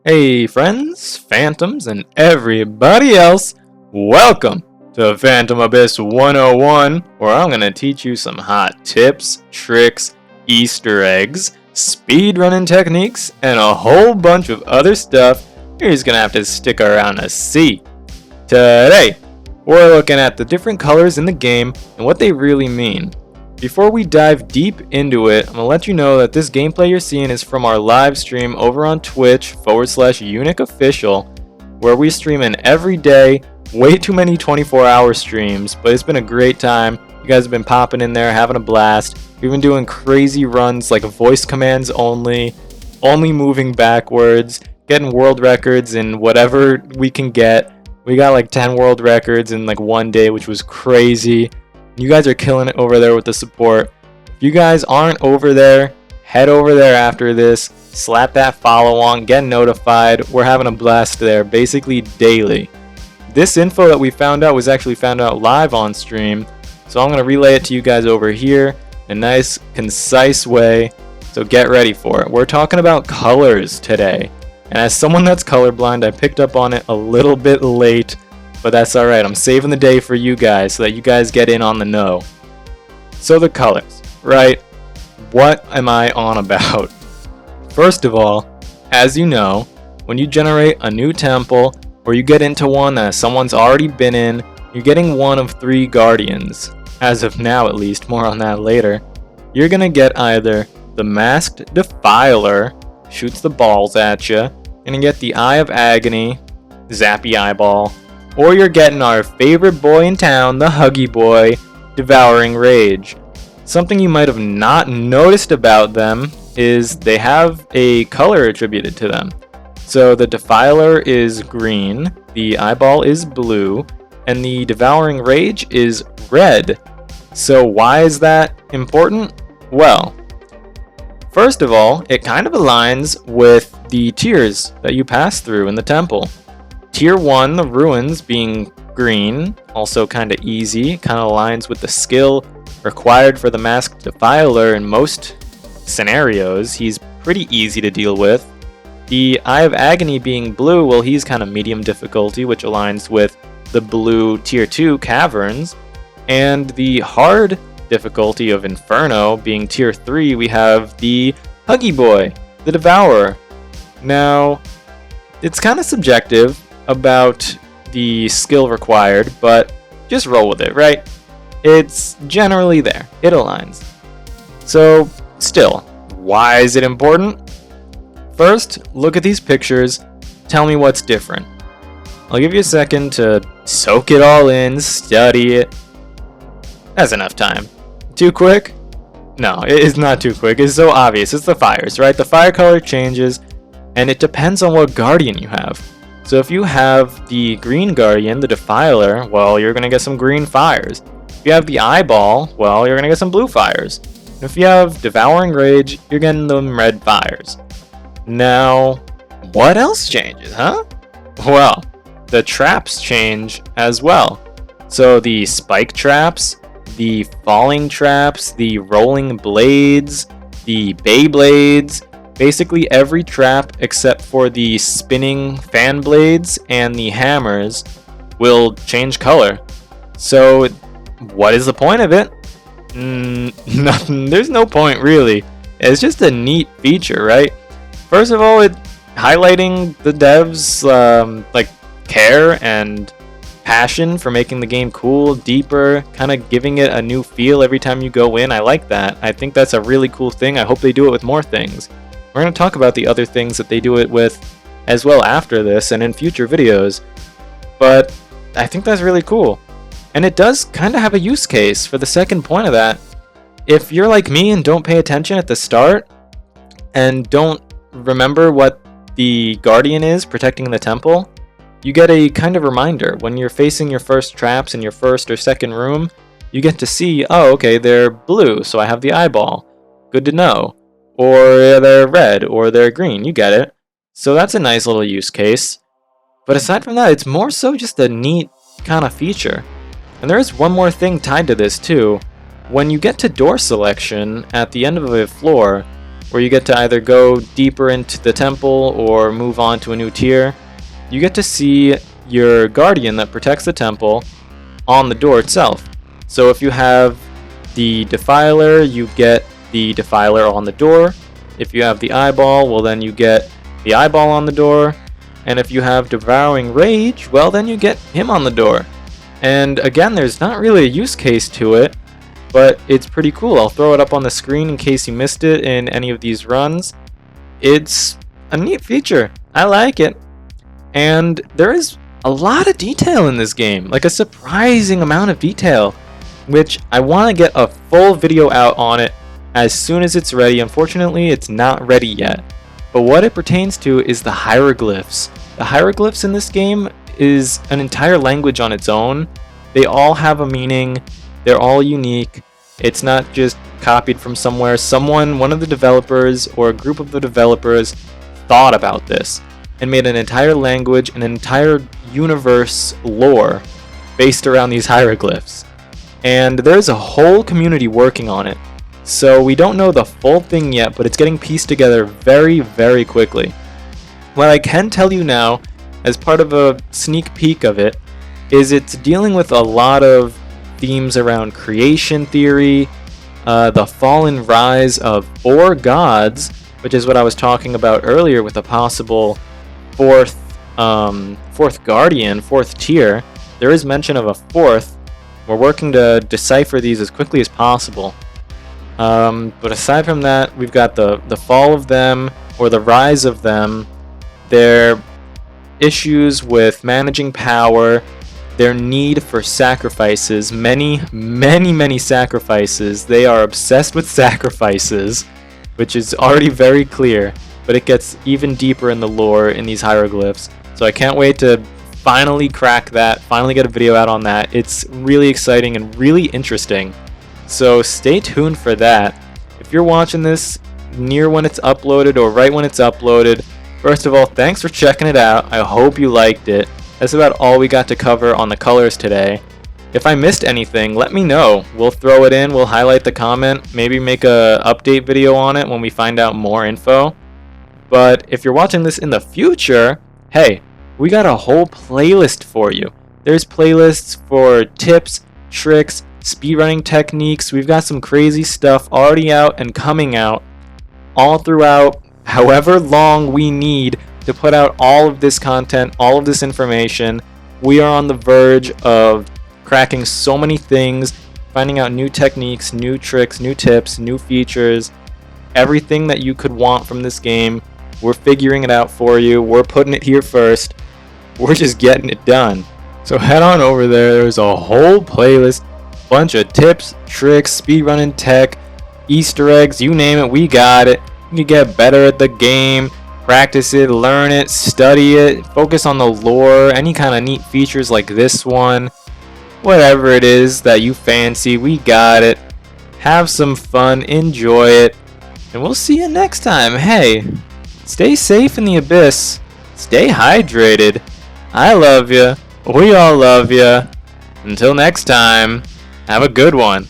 Hey friends, phantoms, and everybody else, welcome to Phantom Abyss 101, where I'm going to teach you some hot tips, tricks, Easter eggs, speedrunning techniques, and a whole bunch of other stuff you're just going to have to stick around to see. Today, we're looking at the different colors in the game and what they really mean. Before we dive deep into it, I'm going to let you know that this gameplay you're seeing is from our live stream over on Twitch/Unic Official, where we stream an everyday, way too many 24-hour streams, but it's been a great time. You guys have been popping in there, having a blast. We've been doing crazy runs like voice commands only moving backwards, getting world records in whatever we can get. We got like 10 world records in like one day, which was crazy. You guys are killing it over there with the support. If you guys aren't over there, head over there after this, slap that follow on, get notified. We're having a blast there, basically daily. This info that we found out was actually found out live on stream, so I'm going to relay it to you guys over here in a nice, concise way, so get ready for it. We're talking about colors today, and as someone that's colorblind, I picked up on it a little bit late, but that's alright. I'm saving the day for you guys so that you guys get in on the know. So the colors, right? What am I on about? First of all, as you know, when you generate a new temple or you get into one that someone's already been in, you're getting one of 3 guardians. As of now at least, more on that later. You're gonna get either the Masked Defiler, shoots the balls at you, and you get the Eye of Agony, zappy eyeball, or you're getting our favorite boy in town, the Huggy Boy, Devouring Rage. Something you might have not noticed about them is they have a color attributed to them. So the Defiler is green, the eyeball is blue, and the Devouring Rage is red. So why is that important? Well, first of all, it kind of aligns with the tiers that you pass through in the temple. Tier 1, the ruins, being green, also kinda easy, kinda aligns with the skill required for the Masked Defiler in most scenarios. He's pretty easy to deal with. The Eye of Agony being blue, well, he's kinda medium difficulty, which aligns with the blue Tier 2 caverns. And the hard difficulty of Inferno being Tier 3, we have the Huggy Boy, the Devourer. Now, it's kinda subjective about the skill required, but just roll with it, right? It's generally there. It aligns. So, still, why is it important? First, look at these pictures. Tell me what's different. I'll give you a second to soak it all in, study it. That's enough time. Too quick? No, it is not too quick. It's so obvious. It's the fires, right? The fire color changes, and it depends on what guardian you have. So if you have the green guardian, the Defiler, well, you're going to get some green fires. If you have the eyeball, well, you're going to get some blue fires. And if you have Devouring Rage, you're getting them red fires. Now, what else changes, huh? Well, the traps change as well. So the spike traps, the falling traps, the rolling blades, the Beyblades, basically every trap except for the spinning fan blades and the hammers will change color. So what is the point of it? Nothing. There's no point really. It's just a neat feature, right? First of all, it highlighting the devs like care and passion for making the game cool, deeper, kind of giving it a new feel every time you go in. I like that. I think that's a really cool thing. I hope they do it with more things. We're going to talk about the other things that they do it with as well after this and in future videos, but I think that's really cool. And it does kind of have a use case for the second point of that. If you're like me and don't pay attention at the start and don't remember what the guardian is protecting the temple, you get a kind of reminder. When you're facing your first traps in your first or second room, you get to see, oh, okay, they're blue, so I have the eyeball. Good to know. Or they're red, or they're green, you get it. So that's a nice little use case. But aside from that, it's more so just a neat kind of feature. And there is one more thing tied to this too. When you get to door selection at the end of a floor, where you get to either go deeper into the temple or move on to a new tier. You get to see your guardian that protects the temple on the door itself. So if you have the defiler, you get the defiler on the door. If you have the eyeball, well then you get the eyeball on the door. And if you have devouring rage, well then you get him on the door. And again, there's not really a use case to it, but it's pretty cool. I'll throw it up on the screen in case you missed it in any of these runs. It's a neat feature. I like it. And there is a lot of detail in this game, like a surprising amount of detail, which I want to get a full video out on it as soon as it's ready. Unfortunately, it's not ready yet. But what it pertains to is the hieroglyphs. The hieroglyphs in this game is an entire language on its own. They all have a meaning. They're all unique. It's not just copied from somewhere. One of the developers or a group of the developers thought about this and made an entire language, an entire universe lore based around these hieroglyphs. And there's a whole community working on it. So we don't know the full thing yet, but it's getting pieced together very, very quickly. What I can tell you now, as part of a sneak peek of it, is it's dealing with a lot of themes around creation theory, the fall and rise of 4 gods, which is what I was talking about earlier with a possible fourth guardian, 4th tier. There is mention of a 4th. We're working to decipher these as quickly as possible. But aside from that, we've got the fall of them, or the rise of them, their issues with managing power, their need for sacrifices, many sacrifices. They are obsessed with sacrifices, which is already very clear, but it gets even deeper in the lore in these hieroglyphs. So I can't wait to finally crack that, finally get a video out on that. It's really exciting and really interesting. So stay tuned for that. If you're watching this near when it's uploaded or right when it's uploaded, first of all, thanks for checking it out. I hope you liked it. That's about all we got to cover on the colors today. If I missed anything, let me know. We'll throw it in, we'll highlight the comment, maybe make a update video on it when we find out more info. But if you're watching this in the future, hey, we got a whole playlist for you. There's playlists for tips, tricks, speedrunning techniques. We've got some crazy stuff already out and coming out all throughout however long we need to put out all of this content, all of this information. We are on the verge of cracking so many things, finding out new techniques, new tricks, new tips, new features, everything that you could want from this game. We're figuring it out for you. We're putting it here first. We're just getting it done. So head on over there. There's a whole playlist, bunch of tips, tricks, speedrunning tech, Easter eggs, you name it, we got it. You can get better at the game, practice it, learn it, study it, focus on the lore, any kind of neat features like this one. Whatever it is that you fancy, we got it. Have some fun, enjoy it, and we'll see you next time. Hey, stay safe in the abyss, stay hydrated. I love you, we all love you. Until next time, have a good one.